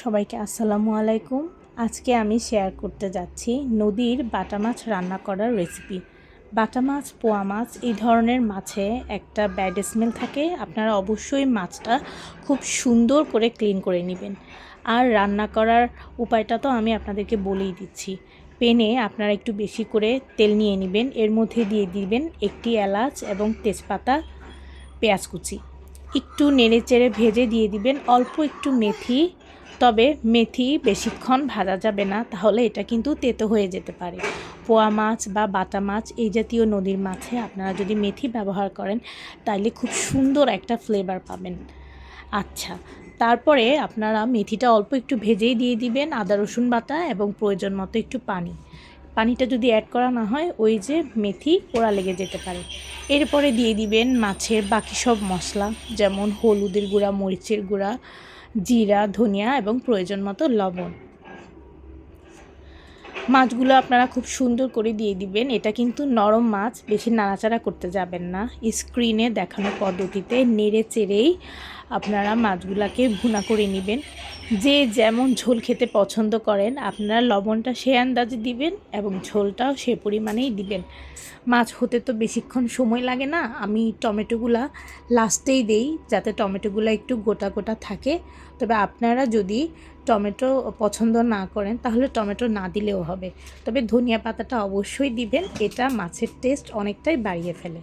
সবাইকে আসসালামু আলাইকুম। আজকে আমি শেয়ার করতে যাচ্ছি নদীর বাটা মাছ রান্না করার রেসিপি। বাটা মাছ, পোয়া মাছ এই ধরনের মাছে একটা ব্যাড স্মেল থাকে। আপনারা অবশ্যই মাছটা খুব সুন্দর করে ক্লিন করে নেবেন। আর রান্না করার উপায়টা তো আমি আপনাদেরকে বলেই দিচ্ছি। প্যানে আপনারা একটু বেশি করে তেল নিয়ে নেবেন। এর মধ্যে দিয়ে দিবেন একটি এলাচ এবং তেজপাতা, পেঁয়াজ কুচি। একটু নেড়েচেড়ে ভেজে দিয়ে দিবেন অল্প একটু মেথি। তবে মেথি বেশিক্ষণ ভাজা যাবে না, তাহলে এটা কিন্তু তেতো হয়ে যেতে পারে। পোয়া মাছ বা বাটা মাছ এই জাতীয় নদীর মাছে আপনারা যদি মেথি ব্যবহার করেন তাহলে খুব সুন্দর একটা ফ্লেভার পাবেন। আচ্ছা, তারপরে আপনারা মেথিটা অল্প একটু ভেজেই দিয়ে দিবেন আদা রসুন বাটা এবং প্রয়োজন মতো একটু পানি। পানিটা যদি অ্যাড করা না হয় ওই যে মেথি পোড়া লেগে যেতে পারে। এরপরে দিয়ে দিবেন মাছের বাকি সব মশলা, যেমন হলুদের গুঁড়া, মরিচের গুঁড়া, জিরা, ধনিয়া এবং প্রয়োজন মতো লবণ। মাছগুলো আপনারা খুব সুন্দর করে দিয়ে দিবেন। এটা কিন্তু নরম মাছ, বেশি নাড়াচাড়া করতে যাবেন না। স্ক্রিনে দেখানো পদ্ধতিতে নেড়ে চেড়েই আপনারা মাছগুলোকে ভুনা করে নেবেন। যে যেমন ঝোল খেতে পছন্দ করেন আপনারা লবণটা সে আন্দাজে দিবেন এবং ঝোলটাও সে পরিমাণেই দিবেন। মাছ হতে তো বেশিক্ষণ সময় লাগে না। আমি টমেটোগুলা লাস্টেই দেই যাতে টমেটোগুলো একটু গোটা গোটা থাকে। তবে আপনারা যদি টমেটো পছন্দ না করেন তাহলে টমেটো না দিলেও হবে। তবে ধনিয়া পাতাটা অবশ্যই দিবেন, এটা মাছের টেস্ট অনেকটাই বাড়িয়ে ফেলে।